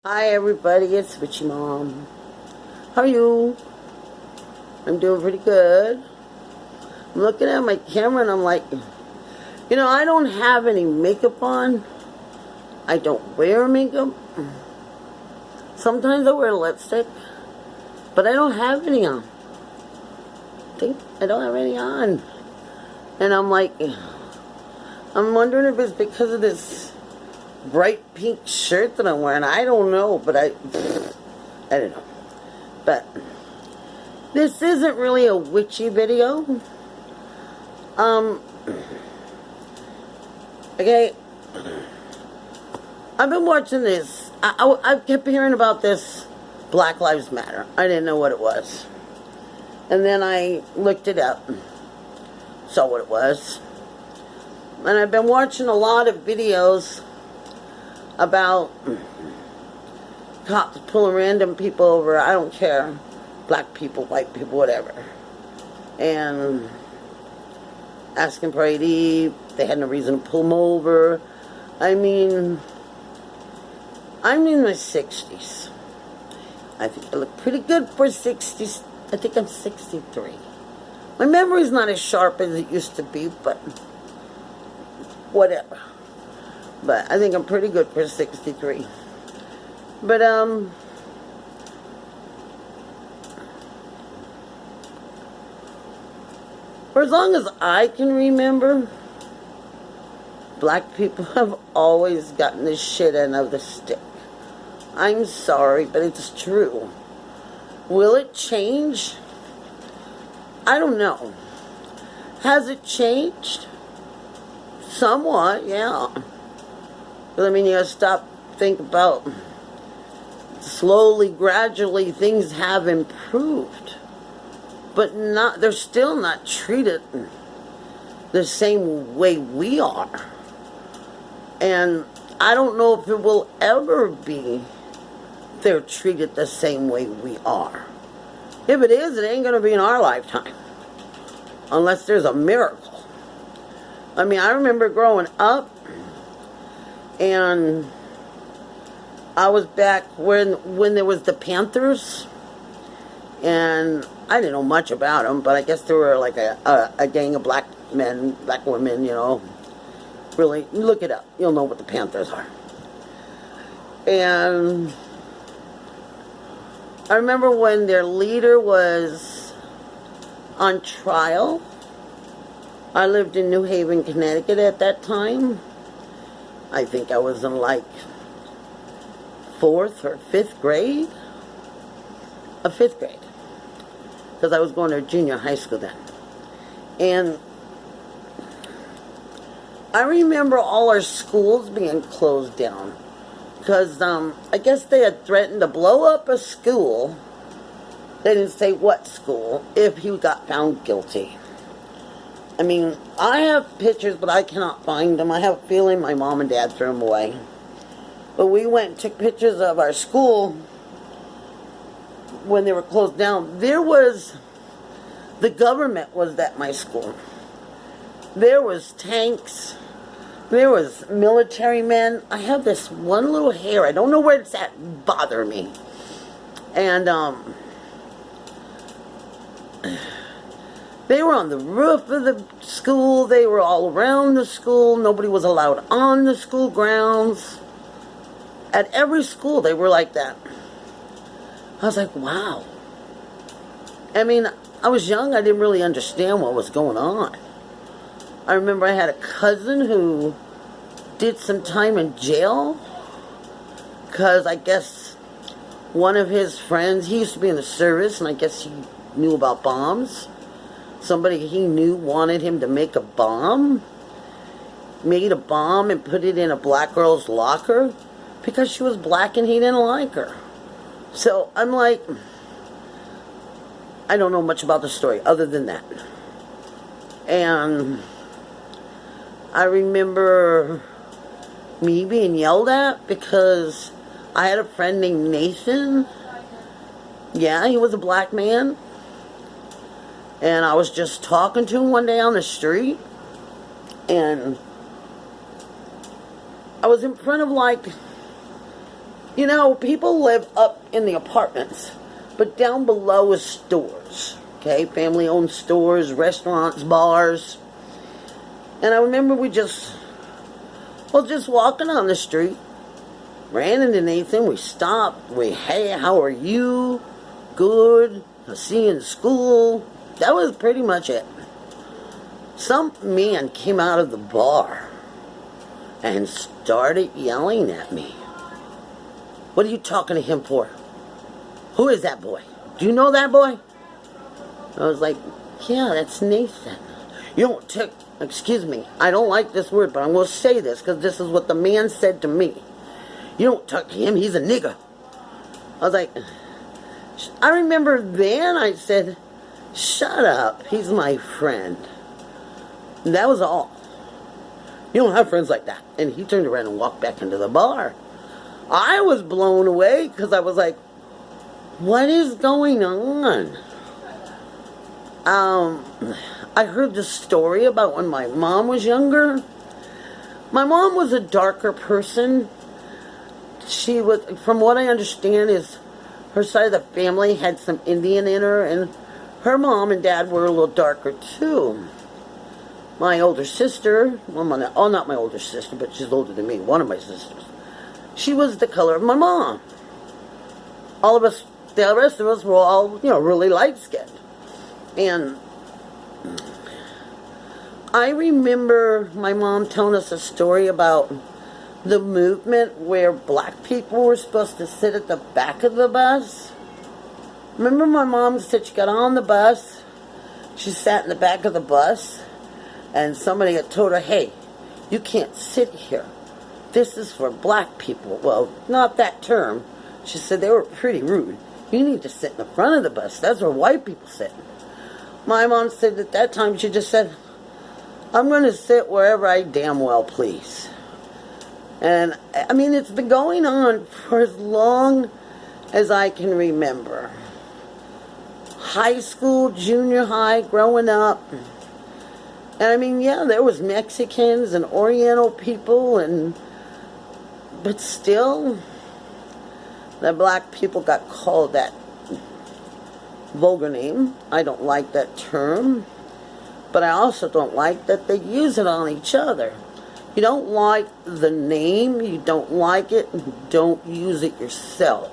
Hi everybody, it's Witchy Mom. How are you? I'm doing pretty good. I'm looking at my camera and I'm like, I don't have any makeup on. I don't wear makeup. Sometimes I wear lipstick, but I don't have any on. I don't have any on. And I'm like, I'm wondering if it's because of this bright pink shirt that I'm wearing. I don't know, but I don't know. But this isn't really a witchy video. Okay. I've been watching this. I kept hearing about this Black Lives Matter. I didn't know what it was. And then I looked it up. Saw what it was. And I've been watching a lot of videos about cops pulling random people over. I don't care. Black people, white people, whatever. And asking for ID. They had no reason to pull them over. I'm in my 60s. I think I look pretty good for 60s. I think I'm 63. My memory's not as sharp as it used to be, but whatever. But I think I'm pretty good for 63. But, for as long as I can remember, black people have always gotten the shit end of the stick. I'm sorry, but it's true. Will it change? I don't know. Has it changed? Somewhat, yeah. But I mean, you gotta stop, think about slowly, gradually, things have improved. But they're still not treated the same way we are. And I don't know if it will ever be they're treated the same way we are. If it is, it ain't going to be in our lifetime. Unless there's a miracle. I mean, I remember growing up, and I was back when there was the Panthers, and I didn't know much about them, but I guess there were like a gang of black men, black women, Really, look it up. You'll know what the Panthers are. And I remember when their leader was on trial. I lived in New Haven, Connecticut at that time. I think I was in like 4th or 5th grade. 5th grade. Because I was going to junior high school then. And I remember all our schools being closed down. Because I guess they had threatened to blow up a school. They didn't say what school, if he got found guilty. I mean, I have pictures, but I cannot find them. I have a feeling my mom and dad threw them away. But we went and took pictures of our school when they were closed down. The government was at my school. There was tanks. There was military men. I have this one little hair. I don't know where it's at. Bother me. And they were on the roof of the school. They were all around the school. Nobody was allowed on the school grounds. At every school, they were like that. I was like, wow. I mean, I was young. I didn't really understand what was going on. I remember I had a cousin who did some time in jail because I guess one of his friends, he used to be in the service, and I guess he knew about bombs. Somebody he knew wanted him to make a bomb. Made a bomb and put it in a black girl's locker because she was black and he didn't like her. So I'm like, I don't know much about the story other than that. And I remember me being yelled at because I had a friend named Nathan. Yeah, he was a black man. And I was just talking to him one day on the street. And I was in front of You know, people live up in the apartments, but down below is stores. Okay, family-owned stores, restaurants, bars. And I remember we just walking on the street, ran into Nathan, we stopped, hey, how are you? Good, I'll see you in school. That was pretty much it. Some man came out of the bar and started yelling at me. What are you talking to him for? Who is that boy? Do you know that boy? I was like, yeah, that's Nathan. You don't take, excuse me, I don't like this word, but I'm going to say this because this is what the man said to me. You don't talk to him, he's a nigger. I was like, I remember then I said, shut up, he's my friend. And that was all. You don't have friends like that. And he turned around and walked back into the bar. I was blown away because I was like, what is going on? I heard the story about when my mom was younger. My mom was a darker person. She was, from what I understand, is her side of the family had some Indian in her, and her mom and dad were a little darker too. My older sister, not my older sister, but she's older than me, one of my sisters, she was the color of my mom. All of us, the rest of us were all, really light-skinned. And I remember my mom telling us a story about the movement where black people were supposed to sit at the back of the bus. Remember my mom said she got on the bus, she sat in the back of the bus, and somebody had told her, hey, you can't sit here. This is for black people. Well, not that term. She said they were pretty rude. You need to sit in the front of the bus. That's where white people sit. My mom said at that time, she just said, I'm going to sit wherever I damn well please. And, I mean, it's been going on for as long as I can remember. High school, junior high, growing up. And, I mean, yeah, there was Mexicans and Oriental people, but still, the black people got called that vulgar name. I don't like that term, but I also don't like that they use it on each other. You don't like the name, you don't like it, don't use it yourself.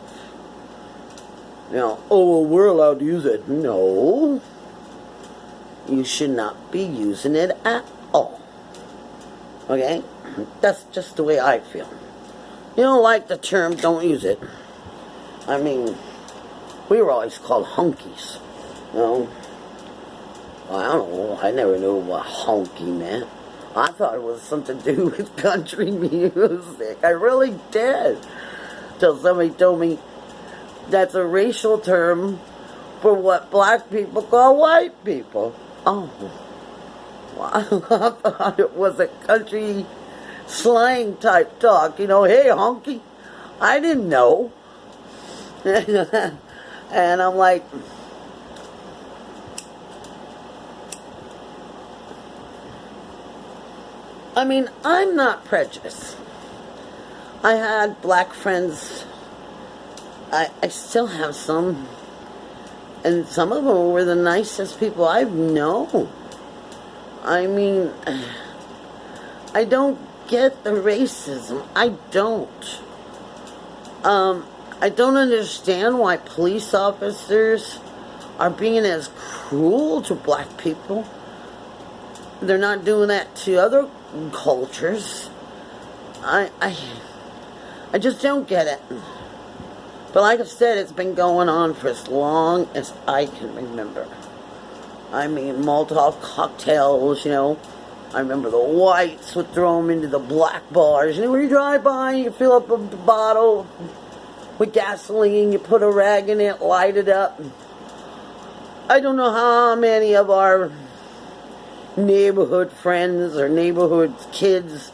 Oh, well, we're allowed to use it. No, you should not be using it at all. Okay? That's just the way I feel. You don't like the term, don't use it. I mean, we were always called hunkies, Well, I don't know. I never knew what honky meant. I thought it was something to do with country music. I really did. Till somebody told me that's a racial term for what black people call white people. Oh. Well, I thought it was a country slang type talk. Hey, honky. I didn't know. And I'm like, I mean, I'm not prejudiced. I had black friends. I still have some. And some of them were the nicest people I've known. I mean, I don't get the racism. I don't. I don't understand why police officers are being as cruel to black people. They're not doing that to other cultures. I just don't get it. But like I said, it's been going on for as long as I can remember. I mean, Molotov cocktails, I remember the whites would throw them into the black bars. When you drive by, you fill up a bottle with gasoline, you put a rag in it, light it up. I don't know how many of our neighborhood friends or neighborhood kids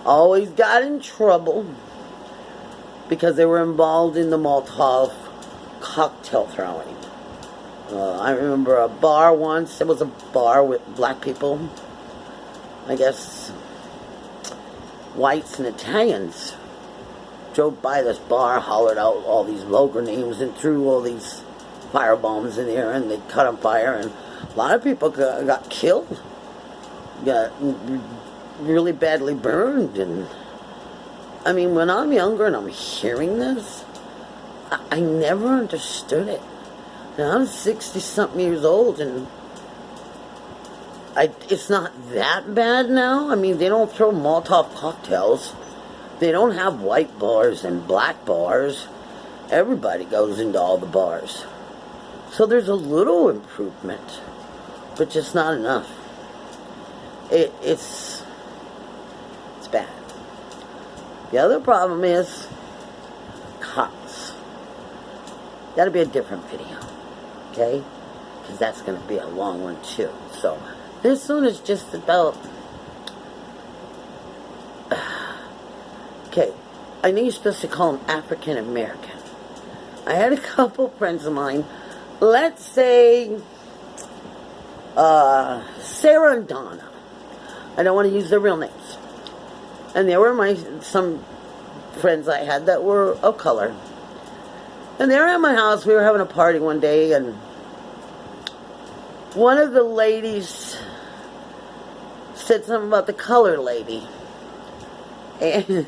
always got in trouble because they were involved in the Molotov cocktail throwing. I remember a bar once. It was a bar with black people. I guess whites and Italians drove by this bar, hollered out all these vulgar names, and threw all these fire bombs in there, and they caught on fire, and a lot of people got killed, got really badly burned. And I mean, when I'm younger and I'm hearing this, I never understood it. Now I'm 60-something years old, and it's not that bad now. I mean, they don't throw Molotov cocktails. They don't have white bars and black bars. Everybody goes into all the bars. So there's a little improvement, but just not enough. It's bad. The other problem is cops. That'll be a different video, okay? Because that's going to be a long one too. So this one is just about... Okay, I know you're supposed to call them African American. I had a couple friends of mine, let's say Sarah and Donna. I don't want to use their real names. And they were some friends I had that were of color. And they were at my house. We were having a party one day, and one of the ladies said something about the colored lady. And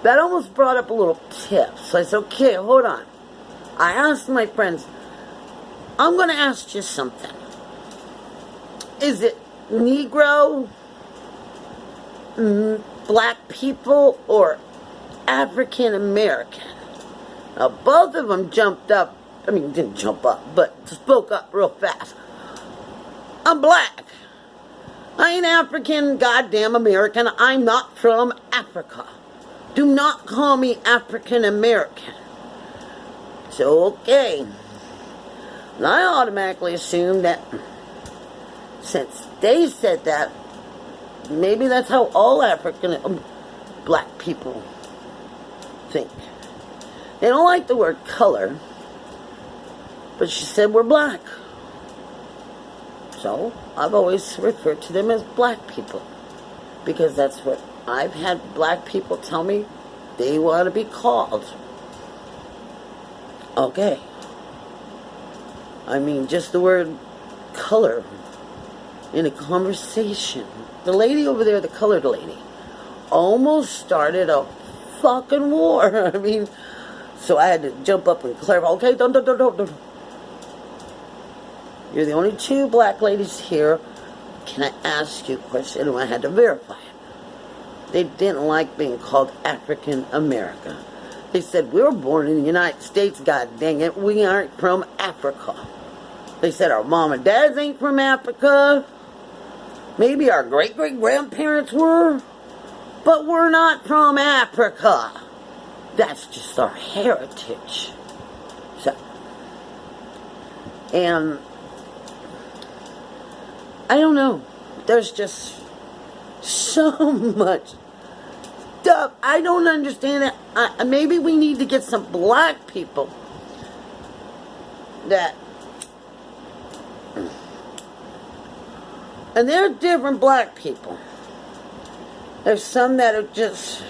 that almost brought up a little tip. So I said, okay, hold on. I asked my friends, I'm going to ask you something. Is it Negro, black people, or African American? Now, both of them jumped up. I mean, didn't jump up, but spoke up real fast. I'm black. I ain't African, goddamn American. I'm not from Africa. Do not call me African American. So, okay. And I automatically assumed that since they said that, maybe that's how all African black people think. They don't like the word color, but she said we're black. So I've always referred to them as black people, because that's what I've had black people tell me they want to be called. Okay. I mean, just the word color in a conversation. The lady over there, the colored lady, almost started a fucking war. I mean, so I had to jump up and clarify. Okay, don't. You're the only two black ladies here. Can I ask you a question? And I had to verify it. They didn't like being called African America. They said, we were born in the United States, god dang it. We aren't from Africa. They said our mom and dads ain't from Africa. Maybe our great-great-grandparents were. But we're not from Africa. That's just our heritage. So, and I don't know. There's just so much stuff. I don't understand it. Maybe we need to get some black people that... And there are different black people. There's some that are just...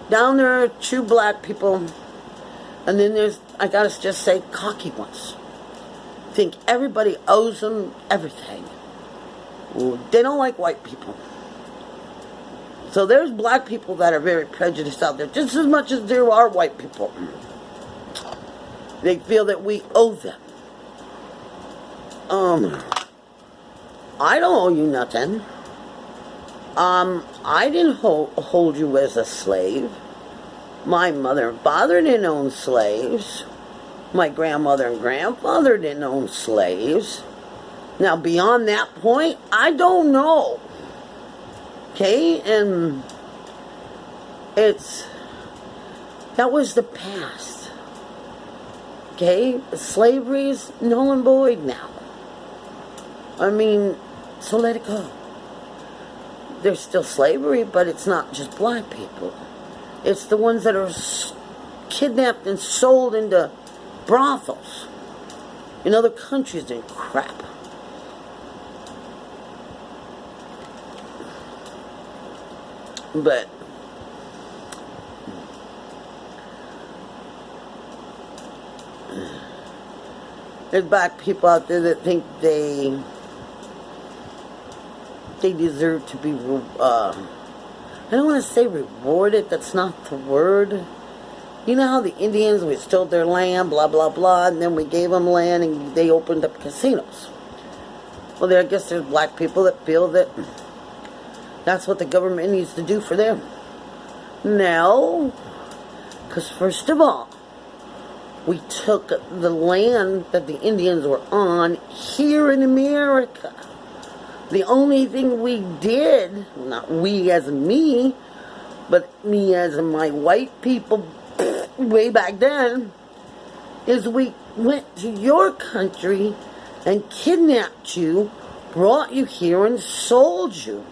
Down there are true black people. And then there's, I gotta just say, cocky ones. Think everybody owes them everything. They don't like white people. So there's black people that are very prejudiced out there, just as much as there are white people. They feel that we owe them. I don't owe you nothing. I didn't hold you as a slave. My mother and father didn't own slaves. My grandmother and grandfather didn't own slaves. Now, beyond that point, I don't know. Okay? And that was the past. Okay? Slavery is null and void now. I mean, so let it go. There's still slavery, but it's not just black people. It's the ones that are kidnapped and sold into brothels in other countries and crap. But there's black people out there that think they deserve to be, I don't want to say rewarded, that's not the word. You know how the Indians, we stole their land, blah, blah, blah, and then we gave them land and they opened up casinos. Well, I guess there's black people that feel that that's what the government needs to do for them. No, because first of all, we took the land that the Indians were on here in America. The only thing we did, not we as me, but me as my white people way back then, is we went to your country and kidnapped you, brought you here and sold you.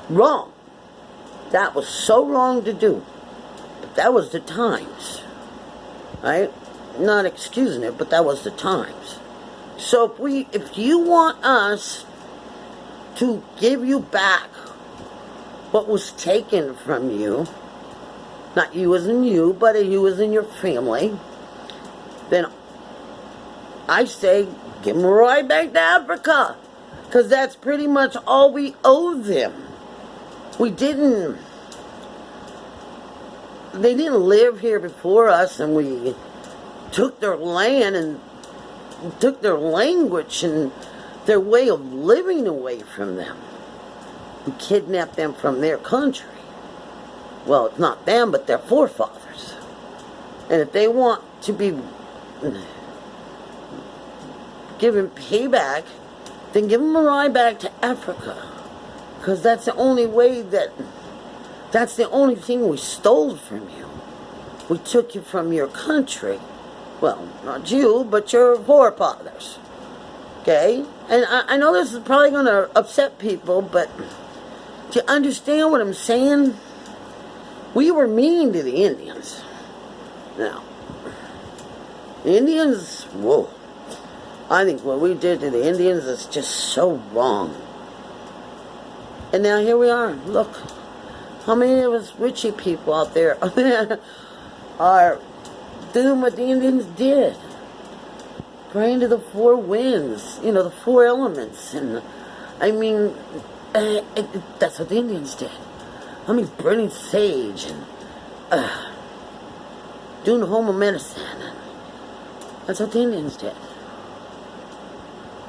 Wrong. That was so wrong to do. But that was the times. Right? Not excusing it, but that was the times. So if you want us to give you back what was taken from you, not you as in you, but you as in your family, then I say give them right back to Africa, because that's pretty much all we owe them. They didn't live here before us, and we took their land and took their language and their way of living away from them. We kidnapped them from their country. Well, it's not them, but their forefathers. And if they want to be given payback, then give them a ride back to Africa. Because that's the only way that's the only thing we stole from you. We took you from your country. Well, not you, but your forefathers. Okay? And I know this is probably going to upset people, but do you understand what I'm saying? We were mean to the Indians. Now, the Indians, whoa. I think what we did to the Indians is just so wrong. And now here we are. Look, how many of us Richie people out there are doing what the Indians did? Praying to the four winds, the four elements. And I mean, that's what the Indians did. I mean, burning sage and doing homo medicine. And that's what the Indians did.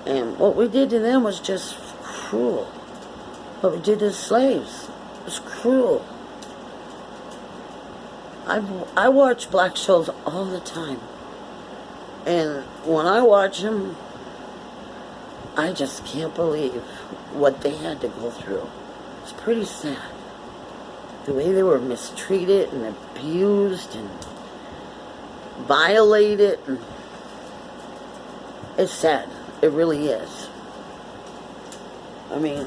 And what we did to them was just cruel. What we did to the slaves was cruel. I watch black shows all the time. And when I watch them, I just can't believe what they had to go through. It's pretty sad. The way they were mistreated and abused and violated. And it's sad. It really is. I mean,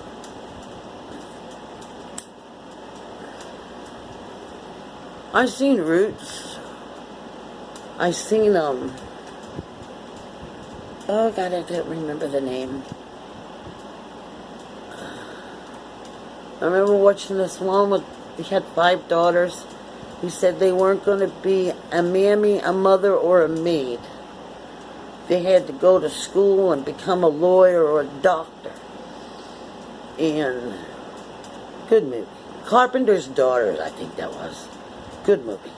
I've seen Roots. I've seen, oh God, I can't remember the name. I remember watching this one he had 5 daughters. He said they weren't going to be a mammy, a mother, or a maid. They had to go to school and become a lawyer or a doctor. And good movie. Carpenter's Daughters, I think that was. Good movie.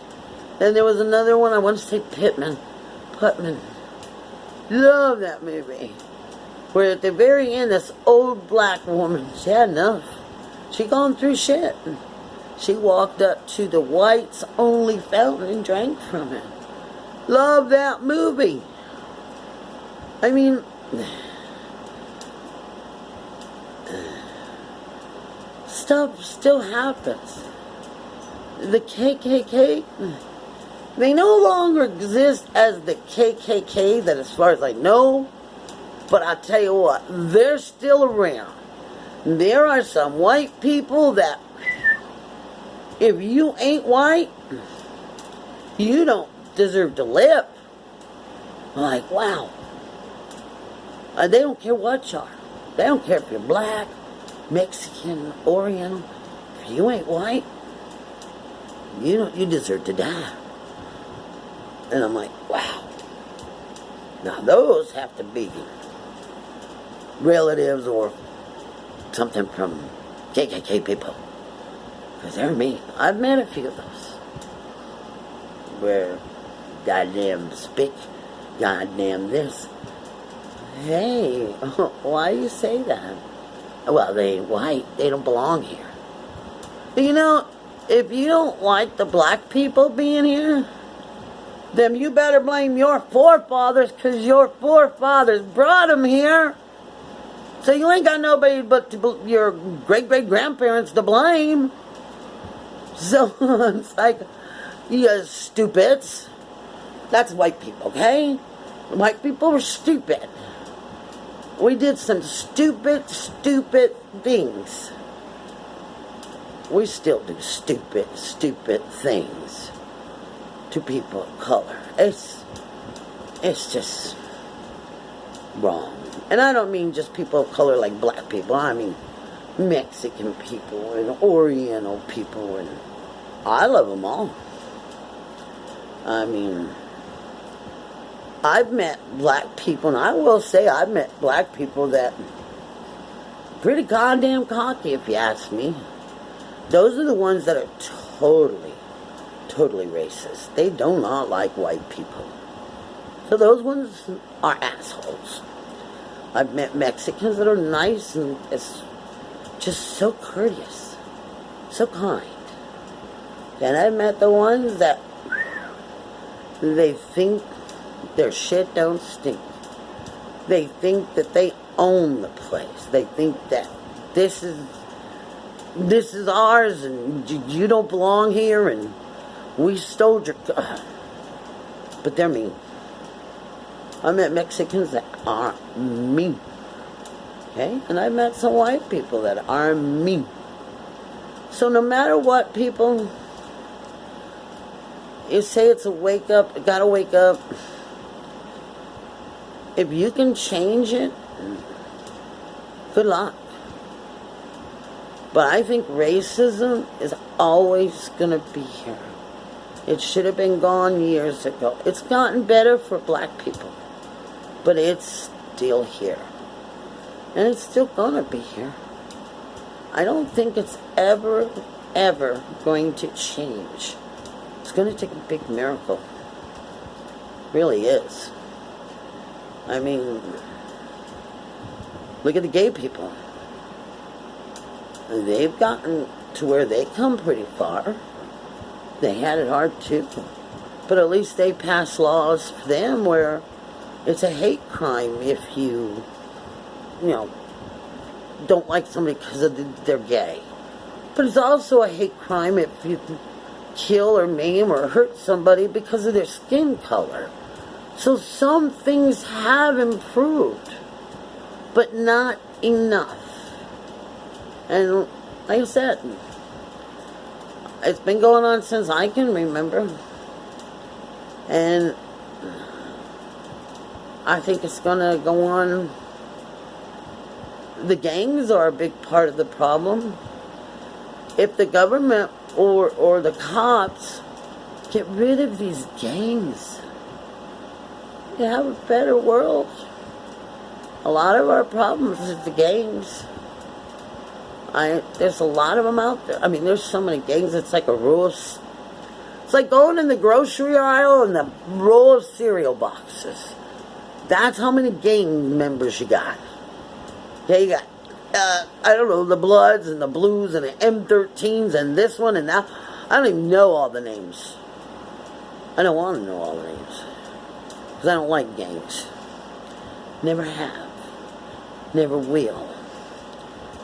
Then there was another one, I want to say Putman. Love that movie. Where at the very end, this old black woman, she had enough. She gone through shit. She walked up to the whites only fountain and drank from it. Love that movie. I mean, stuff still happens. The KKK, they no longer exist as the KKK, that as far as I know, but I tell you what, they're still around. There are some white people that, if you ain't white, you don't deserve to live. I'm like, wow. They don't care what you are. They don't care if you're black, Mexican, Oriental. If you ain't white, you deserve to die. And I'm like, wow. Now those have to be relatives or something from KKK people. Because they're mean. I've met a few of those. Where goddamn speak, goddamn this. Hey, why do you say that? Well, they ain't white. They don't belong here. You know, if you don't like the black people being here, then you better blame your forefathers, because your forefathers brought them here. So you ain't got nobody but your great-great-grandparents to blame. So it's like, you stupids. That's white people, okay? White people are stupid. We did some stupid things. We still do stupid things to people of color. It's just wrong. And I don't mean just people of color like black people. I mean Mexican people and Oriental people, and I love them all. I mean, I've met black people, and I will say I've met black people that pretty goddamn cocky, if you ask me. Those are the ones that are totally racist. They do not like white people. So those ones are assholes. I've met Mexicans that are nice and it's just so courteous, so kind. Then I've met the ones that they think their shit don't stink. They think that they own the place. They think that this is ours and you don't belong here and we stole your... But they're mean. I met Mexicans that are mean. Okay? And I met some white people that are mean. So no matter what, people, you say it's a wake up, you gotta wake up. If you can change it, good luck. But I think racism is always gonna be here. It should have been gone years ago. It's gotten better for black people, but it's still here. And it's still gonna be here. I don't think it's ever going to change. It's gonna take a big miracle. It really is. I mean, look at the gay people. They've gotten to where they come pretty far. They had it hard too. But at least they passed laws for them where it's a hate crime if you don't like somebody because they're gay. But it's also a hate crime if you kill or maim or hurt somebody because of their skin color. So some things have improved, but not enough. And like I said, it's been going on since I can remember. And I think it's going to go on. The gangs are a big part of the problem. If the government or the cops get rid of these gangs, you have a better world. A lot of our problems is the gangs. There's a lot of them out there. I mean, there's so many gangs, it's like a row of... It's like going in the grocery aisle and the row of cereal boxes. That's how many gang members you got. Yeah, you got, I don't know, the Bloods and the Blues and the M13s and this one and that. I don't even know all the names. I don't want to know all the names. Because I don't like gangs. Never have. Never will.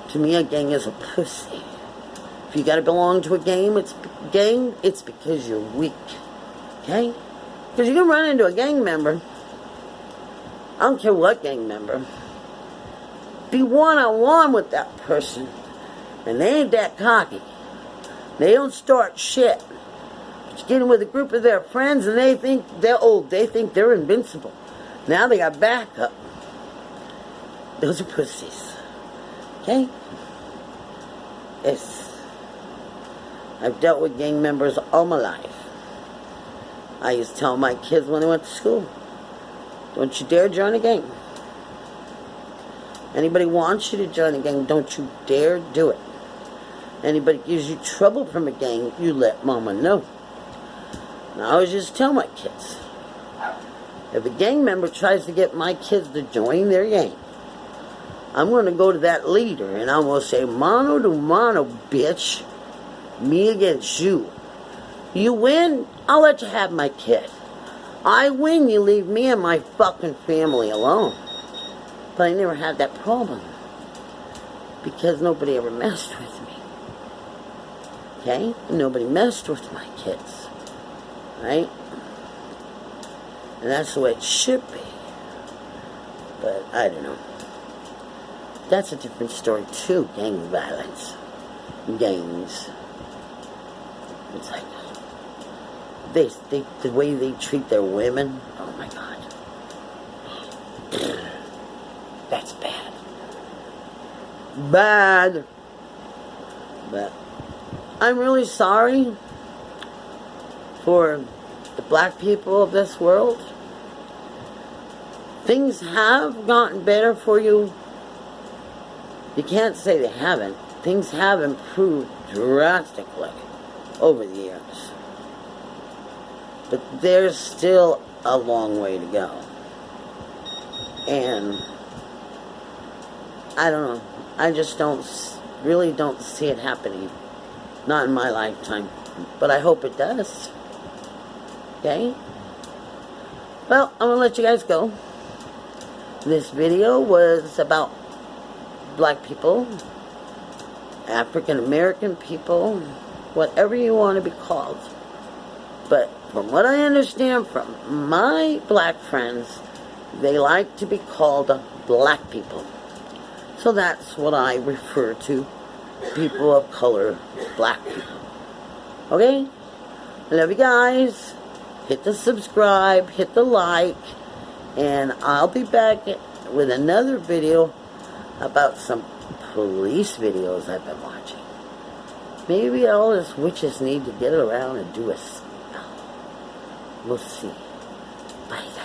To me, a gang is a pussy. If you got to belong to a gang, it's because you're weak. Okay? Because you can run into a gang member. I don't care what gang member. Be one-on-one with that person. And they ain't that cocky. They don't start shit. But you get in with a group of their friends and they think they're invincible. Now they got backup. Those are pussies. Okay? I've dealt with gang members all my life. I used to tell my kids when they went to school, Don't you dare join a gang. Anybody wants you to join a gang, don't you dare do it. Anybody gives you trouble from a gang, you let mama know. And I always just tell my kids, if a gang member tries to get my kids to join their gang, I'm going to go to that leader and I'm going to say, mano to mano, bitch. Me against you. You win, I'll let you have my kid. I win, you leave me and my fucking family alone. But I never had that problem. Because nobody ever messed with me. Okay? And nobody messed with my kids. Right? And that's the way it should be. But I don't know. That's a different story too, gang violence. Gangs. It's like the way they treat their women. Oh my God. That's bad. Bad. But I'm really sorry for the black people of this world. Things have gotten better for you. You can't say they haven't. Things have improved drastically over the years. But there's still a long way to go. And I don't know. I just really don't see it happening. Not in my lifetime. But I hope it does. Okay? Well, I'm going to let you guys go. This video was about black people, African American people, whatever you want to be called. But from what I understand from my black friends, they like to be called black people. So that's what I refer to people of color, black people. Okay? I love you guys. Hit the subscribe, hit the like, and I'll be back with another video about some police videos I've been watching. Maybe all us witches need to get around and do a spell. We'll see. Bye.